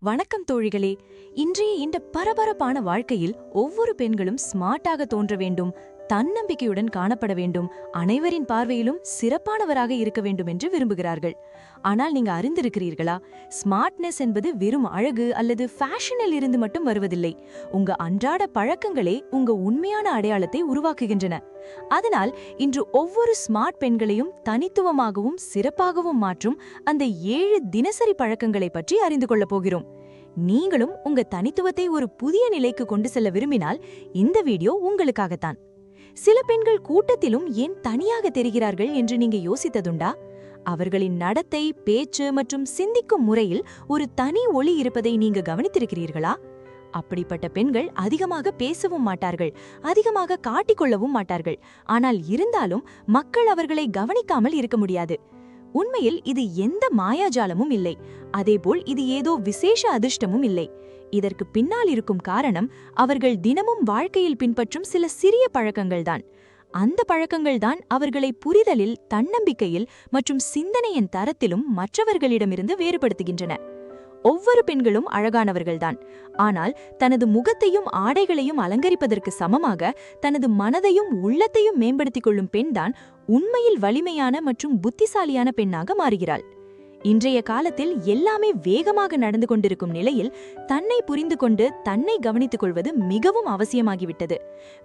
வணக்கம் தோழிகளே. இன்றைய இந்த பரபரப்பான வாழ்க்கையில் ஒவ்வொரு பெண்களும் ஸ்மார்ட்டாக தோன்ற வேண்டும், தன்னம்பிக்கையுடன் காணப்பட வேண்டும், அனைவரின் பார்வையிலும் சிறப்பானவராக இருக்க வேண்டும் என்று விரும்புகிறார்கள். ஆனால் நீங்க அறிந்திருக்கிறீர்களா, ஸ்மார்ட்னஸ் என்பது வெறும் அழகு அல்லது ஃபேஷனில் இருந்து மட்டும் வருவதில்லை. உங்க அன்றாட பழக்கங்களே உங்க உண்மையான அடையாளத்தை உருவாக்குகின்றன. அதனால் இன்று ஒவ்வொரு ஸ்மார்ட் பெண்களையும் தனித்துவமாகவும் சிறப்பாகவும் மாற்றும் அந்த 7 தினசரி பழக்கங்களை பற்றி அறிந்து கொள்ளப் போகிறோம். நீங்களும் உங்க தனித்துவத்தை ஒரு புதிய நிலைக்கு கொண்டு செல்ல விரும்பினால் இந்த வீடியோ உங்களுக்காகத்தான். சில பெண்கள் கூட்டத்திலும் ஏன் தனியாக தெரிகிறார்கள் என்று நீங்க யோசித்ததுண்டா? அவர்களின் நடத்தை, பேச்சு மற்றும் சிந்திக்கும் முறையில் ஒரு தனி ஒளி இருப்பதை நீங்க கவனித்திருக்கிறீர்களா? அப்படிப்பட்ட பெண்கள் அதிகமாக பேசவும் மாட்டார்கள், அதிகமாக காட்டிக்கொள்ளவும் மாட்டார்கள். ஆனால் இருந்தாலும் மக்கள் அவர்களை கவனிக்காமல் இருக்க முடியாது. உண்மையில் இது எந்த மாயாஜாலமும் இல்லை, அதேபோல் இது ஏதோ விசேஷ அதிர்ஷ்டமும் இல்லை. இதற்கு பின்னால் இருக்கும் காரணம் அவர்கள் தினமும் வாழ்க்கையில் பின்பற்றும் சில சிறிய பழக்கங்கள்தான். அந்த பழக்கங்கள்தான் அவர்களை புரிதலில், தன்னம்பிக்கையில் மற்றும் சிந்தனையின் தரத்திலும் மற்றவர்களிடமிருந்து வேறுபடுத்துகின்றன. ஒவ்வொரு பெண்களும் அழகானவர்கள்தான். ஆனால் தனது முகத்தையும் ஆடைகளையும் அலங்கரிப்பதற்கு சமமாக தனது மனதையும் உள்ளத்தையும் மேம்படுத்திக் கொள்ளும் பெண்தான் உண்மையில் வலிமையான மற்றும் புத்திசாலியான பெண்ணாக மாறுகிறாள். இன்றைய காலத்தில் எல்லாமே வேகமாக நடந்து கொண்டிருக்கும் நிலையில் தன்னை புரிந்து கொண்டு தன்னை கவனித்துக் கொள்வது மிகவும் அவசியமாகிவிட்டது.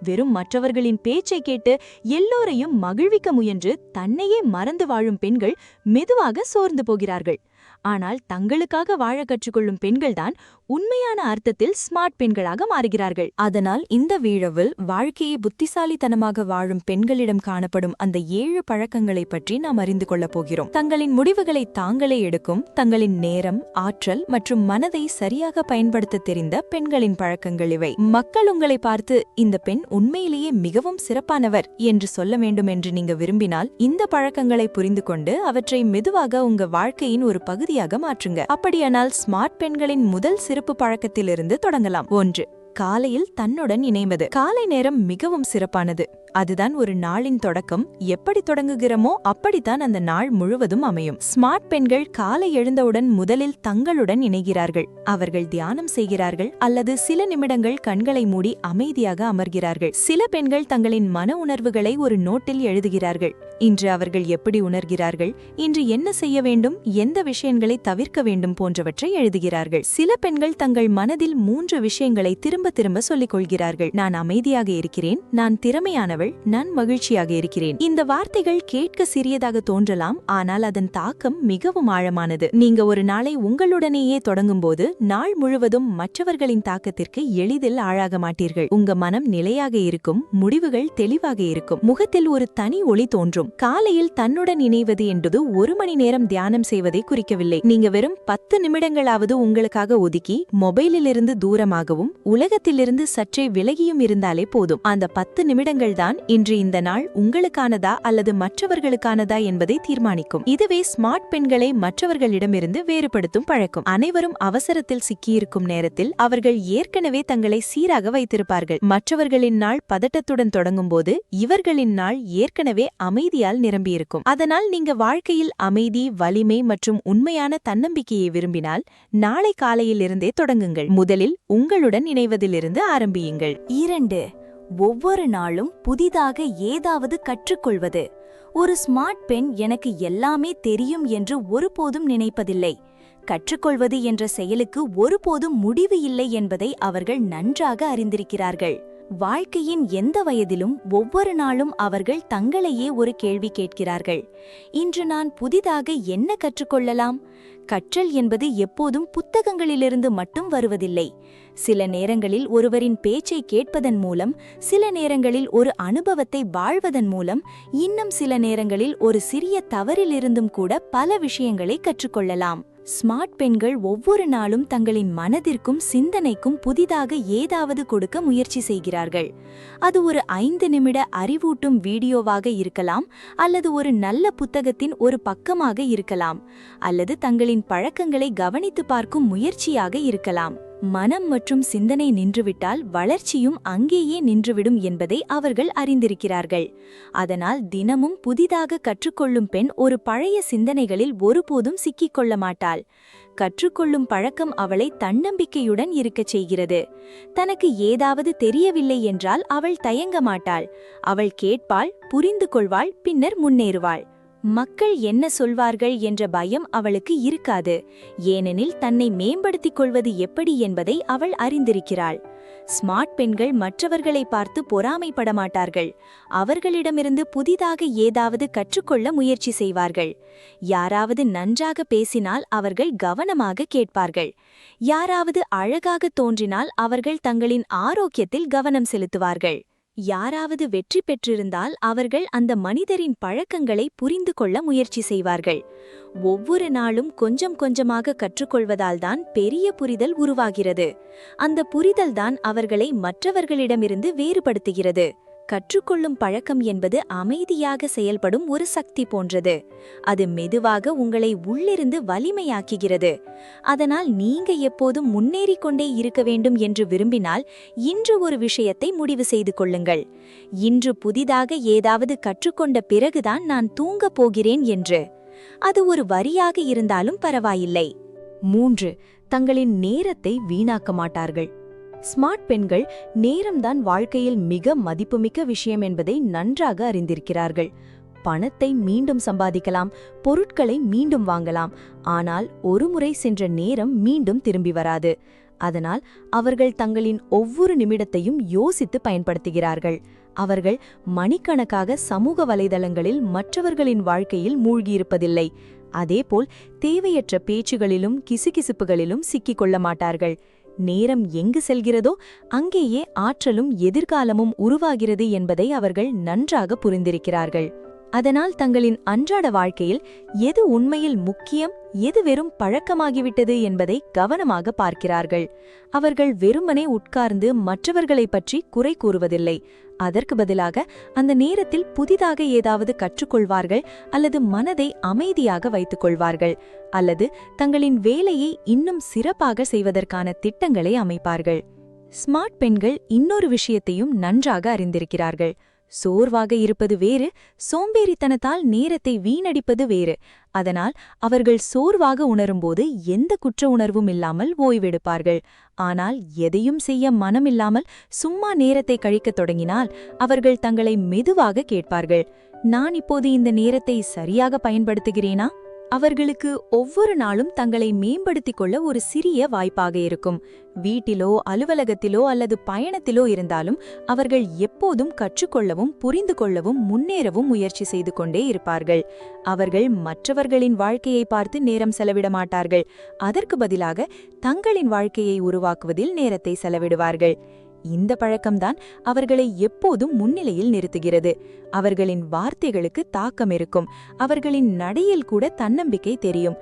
வெறும் மற்றவர்களின் பேச்சை கேட்டு எல்லோரையும் மகிழ்விக்க முயன்று தன்னையே மறந்து வாழும் பெண்கள் மெதுவாக சோர்ந்து போகிறார்கள். ஆனால் தங்களுக்காக வாழ கற்றுக்கொள்ளும் பெண்கள்தான் உண்மையான அர்த்தத்தில் ஸ்மார்ட் பெண்களாக மாறுகிறார்கள். அதனால் இந்த வீடியோவில் வாழ்க்கையை புத்திசாலித்தனமாக வாழும் பெண்களிடம் காணப்படும் அந்த 7 பழக்கங்களை பற்றி நாம் அறிந்து கொள்ளப் போகிறோம். தங்களின் முடிவுகளை தாங்களே எடுக்கும், தங்களின் நேரம், ஆற்றல் மற்றும் மனதை சரியாக பயன்படுத்த தெரிந்த பெண்களின் பழக்கங்கள் இவை. மக்கள் உங்களை பார்த்து இந்த பெண் உண்மையிலேயே மிகவும் சிறப்பானவர் என்று சொல்ல வேண்டும் என்று நீங்க விரும்பினால் இந்த பழக்கங்களை புரிந்து கொண்டு அவற்றை மெதுவாக உங்க வாழ்க்கையின் ஒரு பகுதியாக மாற்றுங்க. அப்படியானால் ஸ்மார்ட் பெண்களின் முதல் சிறப்பு பழக்கத்திலிருந்து தொடங்கலாம். 1. காலையில் தன்னுடன் இணைவது. காலை நேரம் மிகவும் சிறப்பானது. அதுதான் ஒரு நாளின் தொடக்கம். எப்படி தொடங்குகிறோமோ அப்படித்தான் அந்த நாள் முழுவதும் அமையும். ஸ்மார்ட் பெண்கள் காலை எழுந்தவுடன் முதலில் தங்களுடன் இணைகிறார்கள். அவர்கள் தியானம் செய்கிறார்கள் அல்லது சில நிமிடங்கள் கண்களை மூடி அமைதியாக அமர்கிறார்கள். சில பெண்கள் தங்களின் மன உணர்வுகளை ஒரு நோட்டில் எழுதுகிறார்கள். இன்று அவர்கள் எப்படி உணர்கிறார்கள், இன்று என்ன செய்ய வேண்டும், எந்த விஷயங்களை தவிர்க்க வேண்டும் போன்றவற்றை எழுதுகிறார்கள். சில பெண்கள் தங்கள் மனதில் 3 விஷயங்களை திரும்ப திரும்ப சொல்லிக் கொள்கிறார்கள். நான் அமைதியாக இருக்கிறேன், நான் திறமையானவள், நான் மகிழ்ச்சியாக இருக்கிறேன். இந்த வார்த்தைகள் கேட்க சிறியதாக தோன்றலாம், ஆனால் அதன் தாக்கம் மிகவும் ஆழமானது. நீங்க ஒரு நாளை உங்களுடனேயே தொடங்கும்போது நாள் முழுவதும் மற்றவர்களின் தாக்கத்திற்கு எளிதில் ஆளாக மாட்டீர்கள். உங்க மனம் நிலையாக இருக்கும், முடிவுகள் தெளிவாக இருக்கும், முகத்தில் ஒரு தனி ஒளி தோன்றும். காலையில் தன்னுடன் இணைவது என்பது 1 மணி நேரம் தியானம் செய்வதை குறிக்கவில்லை. நீங்க வெறும் 10 நிமிடங்களாவது உங்களுக்காக ஒதுக்கி மொபைலிலிருந்து தூரமாகவும் உலகத்திலிருந்து சற்றே விலகியும் இருந்தாலே போதும். அந்த 10 நிமிடங்கள் தான் இன்று இந்த நாள் உங்களுக்கானதா அல்லது மற்றவர்களுக்கானதா என்பதை தீர்மானிக்கும். இதுவே ஸ்மார்ட் பெண்களை மற்றவர்களிடமிருந்து வேறுபடுத்தும் பழக்கம். அனைவரும் அவசரத்தில் சிக்கியிருக்கும் நேரத்தில் அவர்கள் ஏற்கனவே தங்களை சீராக வைத்திருப்பார்கள். மற்றவர்களின் நாள் பதட்டத்துடன் தொடங்கும் போது இவர்களின் நாள் ஏற்கனவே அமைதியால் நிரம்பியிருக்கும். அதனால் நீங்க வாழ்க்கையில் அமைதி, வலிமை மற்றும் உண்மையான தன்னம்பிக்கையை விரும்பினால் நாளை காலையிலிருந்தே தொடங்குங்கள். முதலில் உங்களுடன் இணைவதிலிருந்து ஆரம்பியுங்கள். 2. ஒவ்வொரு நாளும் புதிதாக ஏதாவது கற்றுக்கொள்வது. ஒரு ஸ்மார்ட் பெண் எனக்கு எல்லாமே தெரியும் என்று ஒருபோதும் நினைப்பதில்லை. கற்றுக்கொள்வது என்ற செயலுக்கு ஒருபோதும் முடிவு இல்லை என்பதை அவர்கள் நன்றாக அறிந்திருக்கிறார்கள். வாழ்க்கையின் எந்த வயதிலும் ஒவ்வொரு நாளும் அவர்கள் தங்களையே ஒரு கேள்வி கேட்கிறார்கள். இன்று நான் புதிதாக என்ன கற்றுக்கொள்ளலாம்? கற்றல் என்பது எப்போதும் புத்தகங்களிலிருந்து மட்டும் வருவதில்லை. சில நேரங்களில் ஒருவரின் பேச்சை கேட்பதன் மூலம், சில நேரங்களில் ஒரு அனுபவத்தை வாழ்வதன் மூலம், இன்னும் சில நேரங்களில் ஒரு சிறிய தவறிலிருந்தும் கூட பல விஷயங்களை கற்றுக்கொள்ளலாம். ஸ்மார்ட் பெண்கள் ஒவ்வொரு நாளும் தங்களின் மனதிற்கும் சிந்தனைக்கும் புதிதாக ஏதாவது கொடுக்க முயற்சி செய்கிறார்கள். அது ஒரு 5 நிமிட அறிவூட்டும் வீடியோவாக இருக்கலாம், அல்லது ஒரு நல்ல புத்தகத்தின் ஒரு பக்கமாக இருக்கலாம், அல்லது தங்களின் பழக்கங்களை கவனித்து பார்க்கும் முயற்சியாக இருக்கலாம். மனம் மற்றும் சிந்தனை நின்றுவிட்டால் வளர்ச்சியும் அங்கேயே நின்றுவிடும் என்பதை அவர்கள் அறிந்திருக்கிறார்கள். அதனால் தினமும் புதிதாக கற்றுக்கொள்ளும் பெண் ஒரு பழைய சிந்தனைகளில் ஒருபோதும் சிக்கிக்கொள்ள மாட்டாள். கற்றுக்கொள்ளும் பழக்கம் அவளை தன்னம்பிக்கையுடன் இருக்கச் செய்கிறது. தனக்கு ஏதாவது தெரியவில்லை என்றால் அவள் தயங்க மாட்டாள். அவள் கேட்பாள், புரிந்து கொள்வாள், பின்னர் முன்னேறுவாள். மக்கள் என்ன சொல்வார்கள் என்ற பயம் அவளுக்கு இருக்காது. ஏனெனில் தன்னை மேம்படுத்திக் கொள்வது எப்படி என்பதை அவள் அறிந்திருக்கிறாள். ஸ்மார்ட் பெண்கள் மற்றவர்களை பார்த்து பொறாமைப்பட மாட்டார்கள். அவர்களிடமிருந்து புதிதாக ஏதாவது கற்றுக்கொள்ள முயற்சி செய்வார்கள். யாராவது நன்றாக பேசினால் அவர்கள் கவனமாக கேட்பார்கள். யாராவது அழகாக தோன்றினால் அவர்கள் தங்களின் ஆரோக்கியத்தில் கவனம் செலுத்துவார்கள். யாராவது வெற்றி பெற்றிருந்தால் அவர்கள் அந்த மனிதரின் பழக்கங்களை புரிந்து கொள்ள முயற்சி செய்வார்கள். ஒவ்வொரு நாளும் கொஞ்சம் கொஞ்சமாக கற்றுக்கொள்வதால்தான் பெரிய புரிதல் உருவாகிறது. அந்த புரிதல்தான் அவர்களை மற்றவர்களிடமிருந்து வேறுபடுத்துகிறது. கற்றுக்கொள்ளும் பழக்கம் என்பது அமைதியாக செயல்படும் ஒரு சக்தி போன்றது. அது மெதுவாக உங்களை உள்ளிருந்து வலிமையாக்குகிறது. அதனால் நீங்க எப்போதும் முன்னேறிக் கொண்டே இருக்க வேண்டும் என்று விரும்பினால் இன்று ஒரு விஷயத்தை முடிவு செய்து கொள்ளுங்கள். இன்று புதிதாக ஏதாவது கற்றுக்கொண்ட பிறகுதான் நான் தூங்கப் போகிறேன் என்று. அது ஒரு வரியாக இருந்தாலும் பரவாயில்லை. 3. தங்களின் நேரத்தை வீணாக்க மாட்டார்கள். ஸ்மார்ட் பெண்கள் நேரம்தான் வாழ்க்கையில் மிக மதிப்புமிக்க விஷயம் என்பதை நன்றாக அறிந்திருக்கிறார்கள். பணத்தை மீண்டும் சம்பாதிக்கலாம், பொருட்களை மீண்டும் வாங்கலாம். ஆனால் ஒருமுறை சென்ற நேரம் மீண்டும் திரும்பி வராது. அதனால் அவர்கள் தங்களின் ஒவ்வொரு நிமிடத்தையும் யோசித்து பயன்படுத்துகிறார்கள். அவர்கள் மணிக்கணக்காக சமூக வலைதளங்களில் மற்றவர்களின் வாழ்க்கையில் மூழ்கியிருப்பதில்லை. அதேபோல் தேவையற்ற பேச்சுகளிலும் கிசுகிசுப்புகளிலும் சிக்கிக் கொள்ள மாட்டார்கள். நேரம் எங்கு செல்கிறதோ அங்கேயே ஆற்றலும் எதிர்காலமும் உருவாகிறது என்பதை அவர்கள் நன்றாக புரிந்திருக்கிறார்கள். அதனால் தங்களின் அன்றாட வாழ்க்கையில் எது உண்மையில் முக்கியம், எது வெறும் பழக்கமாகிவிட்டது என்பதை கவனமாக பார்க்கிறார்கள். அவர்கள் வெறுமனே உட்கார்ந்து மற்றவர்களை பற்றி குறை கூறுவதில்லை. அதற்கு பதிலாக அந்த நேரத்தில் புதிதாக ஏதாவது கற்றுக்கொள்வார்கள், அல்லது மனதை அமைதியாக வைத்துக் கொள்வார்கள், அல்லது தங்களின் வேலையை இன்னும் சிறப்பாக செய்வதற்கான திட்டங்களை அமைப்பார்கள். ஸ்மார்ட் பெண்கள் இன்னொரு விஷயத்தையும் நன்றாக அறிந்திருக்கிறார்கள். சோர்வாக இருப்பது வேறு, சோம்பேறித்தனத்தால் நேரத்தை வீணடிப்பது வேறு. அதனால் அவர்கள் சோர்வாக உணரும்போது எந்த குற்ற உணர்வும் இல்லாமல் ஓய்வெடுப்பார்கள். ஆனால் எதையும் செய்ய மனமில்லாமல் சும்மா நேரத்தை கழிக்கத் தொடங்கினால் அவர்கள் தங்களை மெதுவாக கேட்பார்கள், நான் இப்போது இந்த நேரத்தை சரியாக பயன்படுத்துகிறேனா? அவர்களுக்கு ஒவ்வொரு நாளும் தங்களை மேம்படுத்திக் கொள்ள ஒரு சிறிய வாய்ப்பாக இருக்கும். வீட்டிலோ அலுவலகத்திலோ அல்லது பயணத்திலோ இருந்தாலும் அவர்கள் எப்போதும் கற்றுக்கொள்ளவும் புரிந்து கொள்ளவும் முன்னேறவும் முயற்சி செய்து கொண்டே இருப்பார்கள். அவர்கள் மற்றவர்களின் வாழ்க்கையை பார்த்து நேரம் செலவிட மாட்டார்கள். அதற்கு பதிலாக தங்களின் வாழ்க்கையை உருவாக்குவதில் நேரத்தை செலவிடுவார்கள். இந்த பழக்கம்தான் அவர்களை எப்போதும் முன்னிலையில் நிறுத்துகிறது. அவர்களின் வார்த்தைகளுக்கு தாக்கம் இருக்கும். அவர்களின் நடையில் கூட தன்னம்பிக்கை தெரியும்.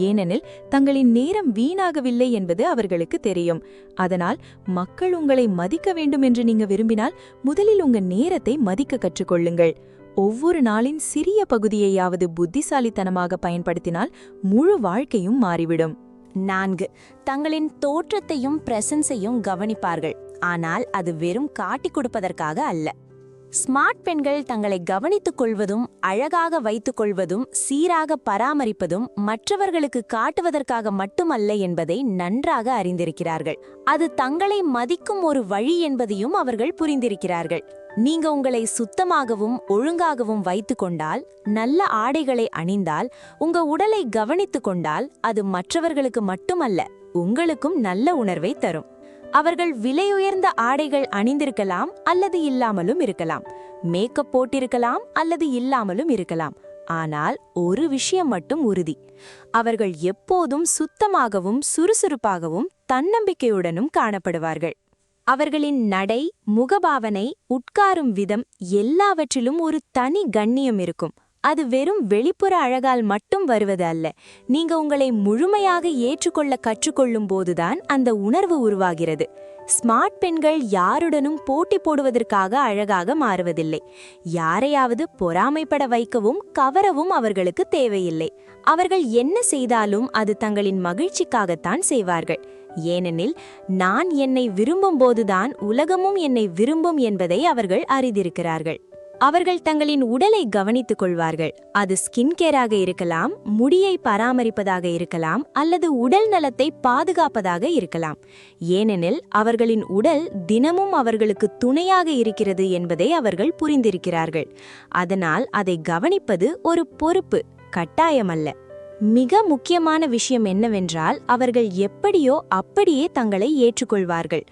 ஏனெனில் தங்களின் நேரம் வீணாகவில்லை என்பது அவர்களுக்கு தெரியும். அதனால் மக்கள் உங்களை மதிக்க வேண்டும் என்று நீங்க விரும்பினால் முதலில் உங்க நேரத்தை மதிக்க கற்றுக்கொள்ளுங்கள். ஒவ்வொரு நாளின் சிறிய பகுதியையாவது புத்திசாலித்தனமாக பயன்படுத்தினால் முழு வாழ்க்கையும் மாறிவிடும். 4. தங்களின் தோற்றத்தையும் பிரசன்ஸையும் கவனிப்பார்கள். ஆனால் அது வெறும் காட்டிக் கொடுப்பதற்காக அல்ல. ஸ்மார்ட் பெண்கள் தங்களை கவனித்துக் கொள்வதும் அழகாக வைத்துக் கொள்வதும் சீராக பராமரிப்பதும் மற்றவர்களுக்கு காட்டுவதற்காக மட்டுமல்ல என்பதை நன்றாக அறிந்திருக்கிறார்கள். அது தங்களை மதிக்கும் ஒரு வழி என்பதையும் அவர்கள் புரிந்திருக்கிறார்கள். நீங்க உங்களை சுத்தமாகவும் ஒழுங்காகவும் வைத்துக் கொண்டால், நல்ல ஆடைகளை அணிந்தால், உங்க உடலை கவனித்துக் கொண்டால் அது மற்றவர்களுக்கு மட்டுமல்ல உங்களுக்கும் நல்ல உணர்வை தரும். அவர்கள் விலையுயர்ந்த ஆடைகள் அணிந்திருக்கலாம் அல்லது இல்லாமலும் இருக்கலாம். மேக்கப் போட்டிருக்கலாம் அல்லது இல்லாமலும் இருக்கலாம். ஆனால் ஒரு விஷயம் மட்டும் உறுதி, அவர்கள் எப்போதும் சுத்தமாகவும் சுறுசுறுப்பாகவும் தன்னம்பிக்கையுடனும் காணப்படுவார்கள். அவர்களின் நடை, முகபாவனை, உட்காரும் விதம் எல்லாவற்றிலும் ஒரு தனி கண்ணியம் இருக்கும். அது வெறும் வெளிப்புற அழகால் மட்டும் வருவது அல்ல. நீங்க உங்களை முழுமையாக ஏற்றுக்கொள்ள கற்றுக்கொள்ளும் போதுதான் அந்த உணர்வு உருவாகிறது. ஸ்மார்ட் பெண்கள் யாருடனும் போட்டி போடுவதற்காக அழகாக மாறுவதில்லை. யாரையாவது பொறாமைப்பட வைக்கவும் கவரவும் அவர்களுக்கு தேவையில்லை. அவர்கள் என்ன செய்தாலும் அது தங்களின் மகிழ்ச்சிக்காகத்தான் செய்வார்கள். ஏனெனில் நான் என்னை விரும்பும் போதுதான் உலகமும் என்னை விரும்பும் என்பதை அவர்கள் அறிந்திருக்கிறார்கள். அவர்கள் தங்களின் உடலை கவனித்துக் கொள்வார்கள். அது ஸ்கின் கேராக இருக்கலாம், முடியை பராமரிப்பதாக இருக்கலாம், அல்லது உடல் நலத்தை பாதுகாப்பதாக இருக்கலாம். ஏனெனில் அவர்களின் உடல் தினமும் அவர்களுக்கு துணையாக இருக்கிறது என்பதை அவர்கள் புரிந்திருக்கிறார்கள். அதனால் அதை கவனிப்பது ஒரு பொறுப்பு, கட்டாயமல்ல. மிக முக்கியமான விஷயம் என்னவென்றால், அவர்கள் எப்படியோ அப்படியே தங்களை ஏற்றுக்கொள்வார்கள்.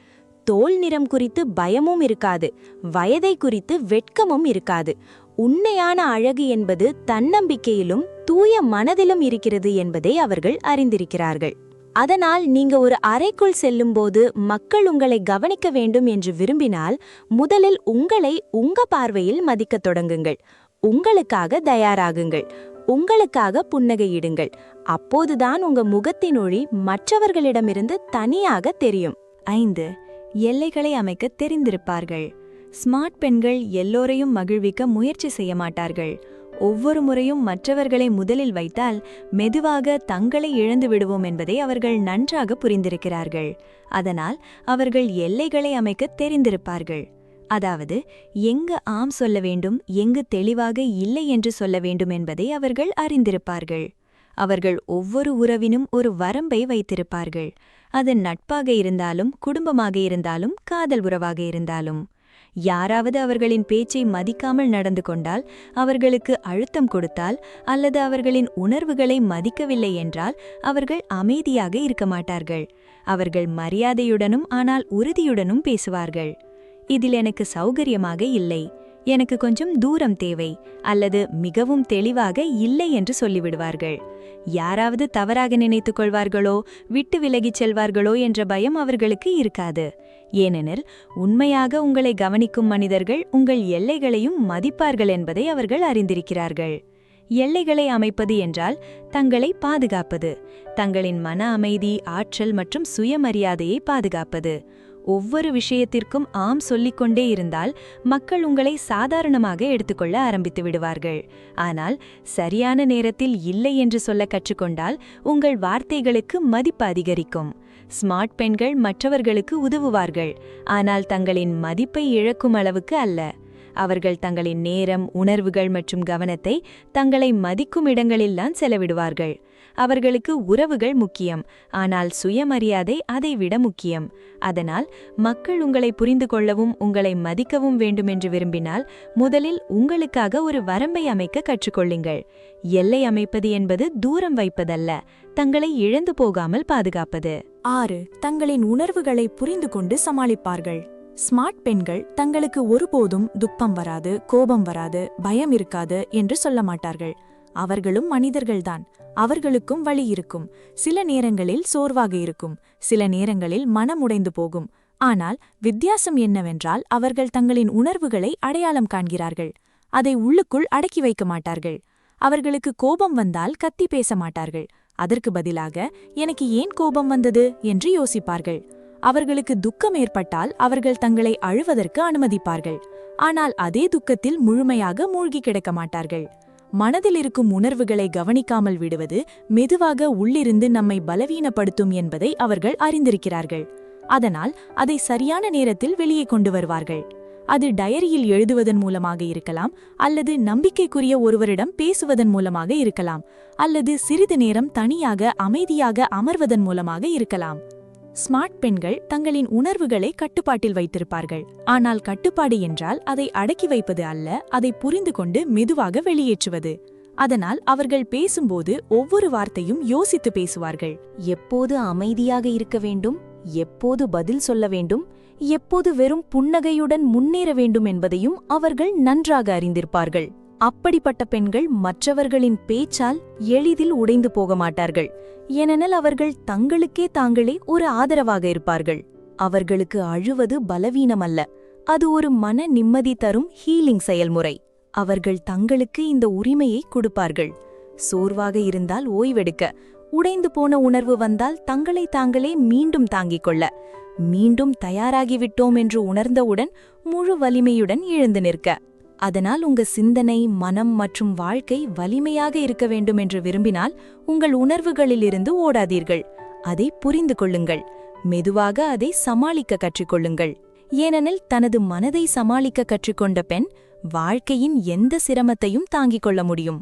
தோல் நிறம் குறித்து பயமும் இருக்காது, வயதை குறித்து வெட்கமும் இருக்காது. உண்மையான அழகு என்பது தன்னம்பிக்கையிலும் தூய மனதிலும் இருக்கிறது என்பதை அவர்கள் அறிந்திருக்கிறார்கள். அதனால் நீங்க ஒரு அறைக்குள் செல்லும்போது மக்கள் உங்களை கவனிக்க வேண்டும் என்று விரும்பினால், முதலில் உங்களை உங்க பார்வையில் மதிக்கத் தொடங்குங்கள். உங்களுக்காக தயாராகுங்கள். உங்களுக்காக புன்னகையிடுங்கள். அப்போதுதான் உங்க முகத்தின் ஒளி மற்றவர்களிடமிருந்து தனியாக தெரியும். 5. எல்லைகளை அமைக்க தெரிந்திருப்பார்கள். ஸ்மார்ட் பெண்கள் எல்லோரையும் மகிழ்விக்க முயற்சி செய்ய மாட்டார்கள். ஒவ்வொரு முறையும் மற்றவர்களை முதலில் வைத்தால் மெதுவாக தங்களை இழந்து விடுவோம் என்பதை அவர்கள் நன்றாக புரிந்திருக்கிறார்கள். அதனால் அவர்கள் எல்லைகளை அமைக்க தெரிந்திருப்பார்கள். அதாவது எங்கு ஆம் சொல்ல வேண்டும், எங்கு தெளிவாக இல்லை என்று சொல்ல வேண்டும் என்பதை அவர்கள் அறிந்திருப்பார்கள். அவர்கள் ஒவ்வொரு உறவினும் ஒரு வரம்பை வைத்திருப்பார்கள். அது நட்பாக இருந்தாலும், குடும்பமாக இருந்தாலும், காதல் உறவாக இருந்தாலும். யாராவது அவர்களின் பேச்சை மதிக்காமல் நடந்து கொண்டால், அவர்களுக்கு அழுத்தம் கொடுத்தால், அல்லது அவர்களின் உணர்வுகளை மதிக்கவில்லை என்றால் அவர்கள் அமைதியாக இருக்க மாட்டார்கள். அவர்கள் மரியாதையுடனும் ஆனால் உறுதியுடனும் பேசுவார்கள். இதில் எனக்கு சௌகரியமாக இல்லை, எனக்கு கொஞ்சம் தூரம் தேவை, அல்லது மிகவும் தெளிவாக இல்லை என்று சொல்லிவிடுவார்கள். யாராவது தவறாக நினைத்துக் கொள்வார்களோ, விட்டு விலகிச் செல்வார்களோ என்ற பயம் அவர்களுக்கு இருக்காது. ஏனெனில் உண்மையாக உங்களை கவனிக்கும் மனிதர்கள் உங்கள் எல்லைகளையும் மதிப்பார்கள் என்பதை அவர்கள் அறிந்திருக்கிறார்கள். எல்லைகளை அமைப்பது என்றால் தங்களை பாதுகாப்பது, தங்களின் மன அமைதி, ஆற்றல் மற்றும் சுயமரியாதையை பாதுகாப்பது. ஒவ்வொரு விஷயத்திற்கும் ஆம் சொல்லிக்கொண்டே இருந்தால் மக்கள் உங்களை சாதாரணமாக எடுத்துக்கொள்ள ஆரம்பித்து விடுவார்கள். ஆனால் சரியான நேரத்தில் இல்லை என்று சொல்ல கற்றுக்கொண்டால் உங்கள் வார்த்தைகளுக்கு மதிப்பு அதிகரிக்கும். ஸ்மார்ட் பெண்கள் மற்றவர்களுக்கு உதவுவார்கள், ஆனால் தங்களின் மதிப்பை இழக்கும் அளவுக்கு அல்ல. அவர்கள் தங்களின் நேரம், உணர்வுகள் மற்றும் கவனத்தை தங்களை மதிக்கும் இடங்களில்தான் செலவிடுவார்கள். அவர்களுக்கு உறவுகள் முக்கியம், ஆனால் சுயமரியாதை அதைவிட முக்கியம். அதனால் மக்கள் உங்களை புரிந்து கொள்ளவும் உங்களை மதிக்கவும் வேண்டுமென்று விரும்பினால் முதலில் உங்களுக்காக ஒரு வரம்பை அமைக்க கற்றுக்கொள்ளுங்கள். எல்லை அமைப்பது என்பது தூரம் வைப்பதல்ல, தங்களை இழந்து போகாமல் பாதுகாப்பது. 6. தங்களின் உணர்வுகளை புரிந்து கொண்டு சமாளிப்பார்கள். ஸ்மார்ட் பெண்கள் தங்களுக்கு ஒருபோதும் துக்கம் வராது, கோபம் வராது, பயம் இருக்காது என்று சொல்ல மாட்டார்கள். அவர்களும் மனிதர்கள்தான். அவர்களுக்கும் வலி இருக்கும். சில நேரங்களில் சோர்வாக இருக்கும், சில நேரங்களில் மனம் உடைந்து போகும். ஆனால் வித்தியாசம் என்னவென்றால், அவர்கள் தங்களின் உணர்வுகளை அடையாளம் காண்கிறார்கள். அதை உள்ளுக்குள் அடக்கி வைக்க மாட்டார்கள். அவர்களுக்கு கோபம் வந்தால் கத்தி பேச மாட்டார்கள். அதற்கு பதிலாக எனக்கு ஏன் கோபம் வந்தது என்று யோசிப்பார்கள். அவர்களுக்கு துக்கம் ஏற்பட்டால் அவர்கள் தங்களை அழுவதற்கு அனுமதிப்பார்கள். ஆனால் அதே துக்கத்தில் முழுமையாக மூழ்கி கிடக்க மாட்டார்கள். மனதில் இருக்கும் உணர்வுகளை கவனிக்காமல் விடுவது மெதுவாக உள்ளிருந்து நம்மை பலவீனப்படுத்தும் என்பதை அவர்கள் அறிந்திருக்கிறார்கள். அதனால் அதை சரியான நேரத்தில் வெளியே கொண்டு வருவார்கள். அது டயரியில் எழுதுவதன் மூலமாக இருக்கலாம், அல்லது நம்பிக்கைக்குரிய ஒருவரிடம் பேசுவதன் மூலமாக இருக்கலாம், அல்லது சிறிது நேரம் தனியாக அமைதியாக அமர்வதன் மூலமாக இருக்கலாம். ஸ்மார்ட் பெண்கள் தங்களின் உணர்வுகளை கட்டுப்பாட்டில் வைத்திருப்பார்கள். ஆனால் கட்டுப்பாடு என்றால் அதை அடக்கி வைப்பது அல்ல, அதை புரிந்து கொண்டு மெதுவாக வெளியேற்றுவது. அதனால் அவர்கள் பேசும்போது ஒவ்வொரு வார்த்தையும் யோசித்து பேசுவார்கள். எப்போது அமைதியாக இருக்க வேண்டும், எப்போது பதில் சொல்ல வேண்டும், எப்போது வெறும் புன்னகையுடன் முன்னேற வேண்டும் என்பதையும் அவர்கள் நன்றாக அறிந்திருப்பார்கள். அப்படிப்பட்ட பெண்கள் மற்றவர்களின் பேச்சால் எளிதில் உடைந்து போக மாட்டார்கள். ஏனெனில் அவர்கள் தங்களுக்கே தாங்களே ஒரு ஆதரவாக இருப்பார்கள். அவர்களுக்கு அழுவது பலவீனமல்ல, அது ஒரு மன நிம்மதி தரும் ஹீலிங் செயல்முறை. அவர்கள் தங்களுக்கு இந்த உரிமையை கொடுப்பார்கள். சோர்வாக இருந்தால் ஓய்வெடுக்க, உடைந்து போன உணர்வு வந்தால் தங்களை தாங்களே மீண்டும் தாங்கிக் கொள்ள, மீண்டும் தயாராகிவிட்டோம் என்று உணர்ந்தவுடன் முழு வலிமையுடன் எழுந்து நிற்க. அதனால் உங்க சிந்தனை, மனம் மற்றும் வாழ்க்கை வலிமையாக இருக்க வேண்டும் என்று விரும்பினால் உங்கள் உணர்வுகளிலிருந்து ஓடாதீர்கள். அதை புரிந்து கொள்ளுங்கள். மெதுவாக அதை சமாளிக்க கற்றுக்கொள்ளுங்கள். ஏனெனில் தனது மனதை சமாளிக்க கற்றுக்கொண்ட பெண் வாழ்க்கையின் எந்த சிரமத்தையும் தாங்கிக் கொள்ள முடியும்.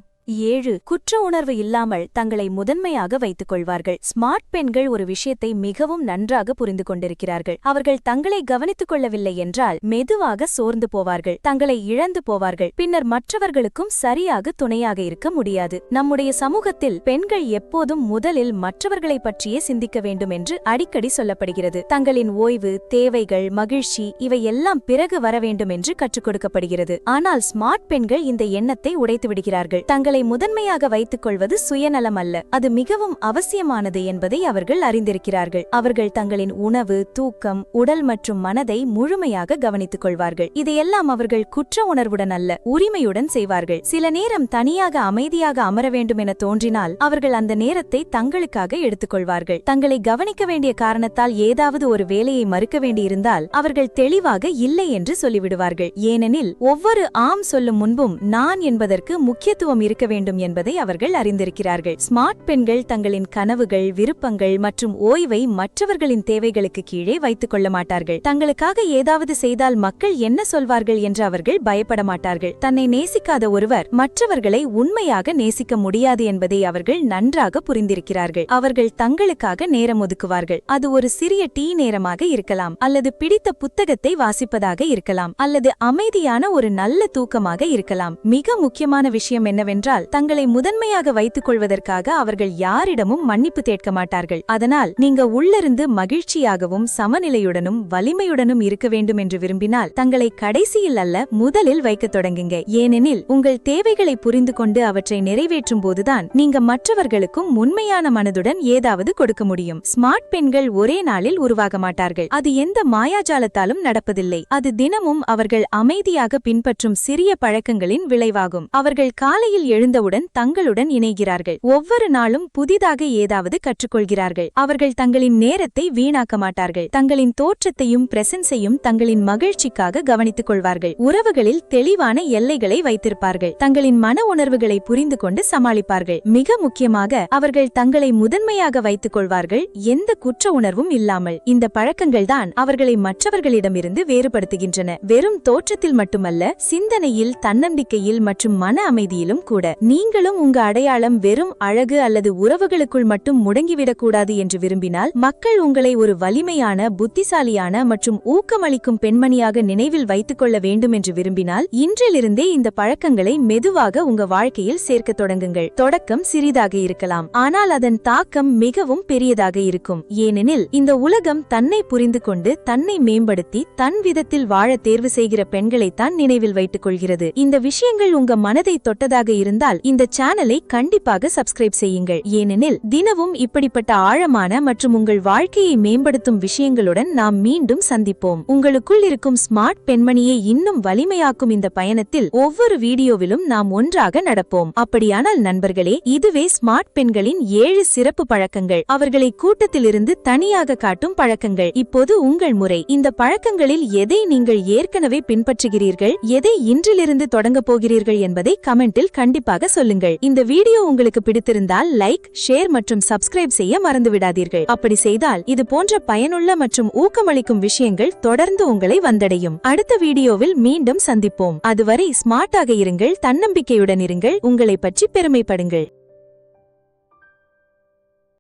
7 குற்ற உணர்வு இல்லாமல் தங்களை முதன்மையாக வைத்துக் கொள்வார்கள். ஸ்மார்ட் பெண்கள் ஒரு விஷயத்தை மிகவும் நன்றாக புரிந்து கொண்டிருக்கிறார்கள். அவர்கள் தங்களை கவனித்துக் கொள்ளவில்லை என்றால் மெதுவாக சோர்ந்து போவார்கள், தங்களை இழந்து போவார்கள், பின்னர் மற்றவர்களுக்கும் சரியாக துணையாக இருக்க முடியாது. நம்முடைய சமூகத்தில் பெண்கள் எப்போதும் முதலில் மற்றவர்களை பற்றியே சிந்திக்க வேண்டும் என்று அடிக்கடி சொல்லப்படுகிறது. தங்களின் ஓய்வு, தேவைகள், மகிழ்ச்சி இவையெல்லாம் பிறகு வர வேண்டும் என்று கற்றுக் கொடுக்கப்படுகிறது. ஆனால் ஸ்மார்ட் பெண்கள் இந்த எண்ணத்தை உடைத்து விடுகிறார்கள். தங்களை முதன்மையாக வைத்துக் கொள்வது சுயநலம் அல்ல, அது மிகவும் அவசியமானது என்பதை அவர்கள் அறிந்திருக்கிறார்கள். அவர்கள் தங்களின் உணவு, தூக்கம், உடல் மற்றும் மனதை முழுமையாக கவனித்துக் கொள்வார்கள். இதையெல்லாம் அவர்கள் குற்ற உணர்வுடன் அல்ல, உரிமையுடன் செய்வார்கள். சில நேரம் தனியாக அமைதியாக அமர வேண்டும் என தோன்றினால் அவர்கள் அந்த நேரத்தை தங்களுக்காக எடுத்துக்கொள்வார்கள். தங்களை கவனிக்க வேண்டிய காரணத்தால் ஏதாவது ஒரு வேலையை மறுக்க வேண்டியிருந்தால் அவர்கள் தெளிவாக இல்லை என்று சொல்லிவிடுவார்கள். ஏனெனில் ஒவ்வொரு ஆம் சொல்லும் முன்பும் நான் என்பதற்கு முக்கியத்துவம் இருக்க வேண்டும் என்பதை அவர்கள் அறிந்திருக்கிறார்கள். ஸ்மார்ட் பெண்கள் தங்களின் கனவுகள், விருப்பங்கள் மற்றும் ஓய்வை மற்றவர்களின் தேவைகளுக்கு கீழே வைத்துக் கொள்ள மாட்டார்கள். தங்களுக்காக ஏதாவது செய்தால் மக்கள் என்ன சொல்வார்கள் என்று அவர்கள் பயப்பட மாட்டார்கள். தன்னை நேசிக்காத ஒருவர் மற்றவர்களை உண்மையாக நேசிக்க முடியாது என்பதை அவர்கள் நன்றாக புரிந்திருக்கிறார்கள். அவர்கள் தங்களுக்காக நேரம் ஒதுக்குவார்கள். அது ஒரு சிறிய டீ நேரமாக இருக்கலாம், அல்லது பிடித்த புத்தகத்தை வாசிப்பதாக இருக்கலாம், அல்லது அமைதியான ஒரு நல்ல தூக்கமாக இருக்கலாம். மிக முக்கியமான விஷயம் என்னவென்றால் தங்களை முதன்மையாக வைத்துக் கொள்வதற்காக அவர்கள் யாரிடமும் மன்னிப்பு கேட்க மாட்டார்கள். அதனால் நீங்க உள்ளிருந்து மகிழ்ச்சியாகவும் சமநிலையுடனும் வலிமையுடனும் இருக்க வேண்டும் என்று விரும்பினால் தங்களை கடைசியில் அல்ல முதலில் வைக்கத் தொடங்குங்க. ஏனெனில் உங்கள் தேவைகளை புரிந்து கொண்டு அவற்றை நிறைவேற்றும் போதுதான் நீங்க மற்றவர்களுக்கும் உண்மையான மனதுடன் ஏதாவது கொடுக்க முடியும். ஸ்மார்ட் பெண்கள் ஒரே நாளில் உருவாக மாட்டார்கள். அது எந்த மாயாஜாலத்தாலும் நடப்பதில்லை. அது தினமும் அவர்கள் அமைதியாக பின்பற்றும் சிறிய பழக்கங்களின் விளைவாகும். அவர்கள் காலையில் எழுந்தவுடன் தங்களுடன் இணைகிறார்கள். ஒவ்வொரு நாளும் புதிதாக ஏதாவது கற்றுக்கொள்கிறார்கள். அவர்கள் தங்களின் நேரத்தை வீணாக்க மாட்டார்கள். தங்களின் தோற்றத்தையும் பிரசன்ஸையும் தங்களின் மகிழ்ச்சிக்காக கவனித்துக் கொள்வார்கள். உறவுகளில் தெளிவான எல்லைகளை வைத்திருப்பார்கள். தங்களின் மன உணர்வுகளை புரிந்து கொண்டு சமாளிப்பார்கள். மிக முக்கியமாக அவர்கள் தங்களை முதன்மையாக வைத்துக் கொள்வார்கள், எந்த குற்ற உணர்வும் இல்லாமல். இந்த பழக்கங்கள்தான் அவர்களை மற்றவர்களிடமிருந்து வேறுபடுத்துகின்றன. வெறும் தோற்றத்தில் மட்டுமல்ல, சிந்தனையில், தன்னம்பிக்கையில் மற்றும் மன அமைதியிலும் கூட. நீங்களும் உங்க அடையாளம் வெறும் அழகு அல்லது உறவுகளுக்குள் மட்டும் முடங்கிவிடக்கூடாது என்று விரும்பினால், மக்கள் உங்களை ஒரு வலிமையான, புத்திசாலியான மற்றும் ஊக்கமளிக்கும் பெண்மணியாக நினைவில் வைத்துக் கொள்ள வேண்டும் என்று விரும்பினால், இன்றிலிருந்தே இந்த பழக்கங்களை மெதுவாக உங்க வாழ்க்கையில் சேர்க்க தொடங்குங்கள். தொடக்கம் சிறிதாக இருக்கலாம், ஆனால் அதன் தாக்கம் மிகவும் பெரியதாக இருக்கும். ஏனெனில் இந்த உலகம் தன்னை புரிந்து கொண்டு தன்னை மேம்படுத்தி தன் விதத்தில் வாழ தேர்வு செய்கிற பெண்களைத்தான் நினைவில் வைத்துக் கொள்கிறது. இந்த விஷயங்கள் உங்க மனதை தொட்டதாக இருந்தால் இந்த சேனலை கண்டிப்பாக சப்ஸ்கிரைப் செய்யுங்கள். ஏனெனில் தினமும் இப்படிப்பட்ட ஆழமான மற்றும் உங்கள் வாழ்க்கையை மேம்படுத்தும் விஷயங்களுடன் நாம் மீண்டும் சந்திப்போம். உங்களுக்குள் இருக்கும் ஸ்மார்ட் பெண்மணியை இன்னும் வலிமையாக்கும் இந்த பயணத்தில் ஒவ்வொரு வீடியோவிலும் நாம் ஒன்றாக நடப்போம். அப்படியானால் நண்பர்களே, இதுவே ஸ்மார்ட் பெண்களின் 7 சிறப்பு பழக்கங்கள். அவர்களை கூட்டத்திலிருந்து தனியாக காட்டும் பழக்கங்கள். இப்போது உங்கள் முறை. இந்த பழக்கங்களில் எதை நீங்கள் ஏற்கனவே பின்பற்றுகிறீர்கள், எதை இன்றிலிருந்து தொடங்கப் போகிறீர்கள் என்பதை கமெண்டில் கண்டிப்பாக சொல்லுங்கள். இந்த வீடியோ உங்களுக்கு பிடித்திருந்தால் லைக், ஷேர் மற்றும் சப்ஸ்கிரைப் செய்ய மறந்துவிடாதீர்கள். அப்படி செய்தால் இது போன்ற பயனுள்ள மற்றும் ஊக்கமளிக்கும் விஷயங்கள் தொடர்ந்து உங்களை வந்தடையும். அடுத்த வீடியோவில் மீண்டும் சந்திப்போம். அதுவரை ஸ்மார்ட்டாக இருங்கள், தன்னம்பிக்கையுடன் இருங்கள், உங்களை பற்றி பெருமைப்படுங்கள்.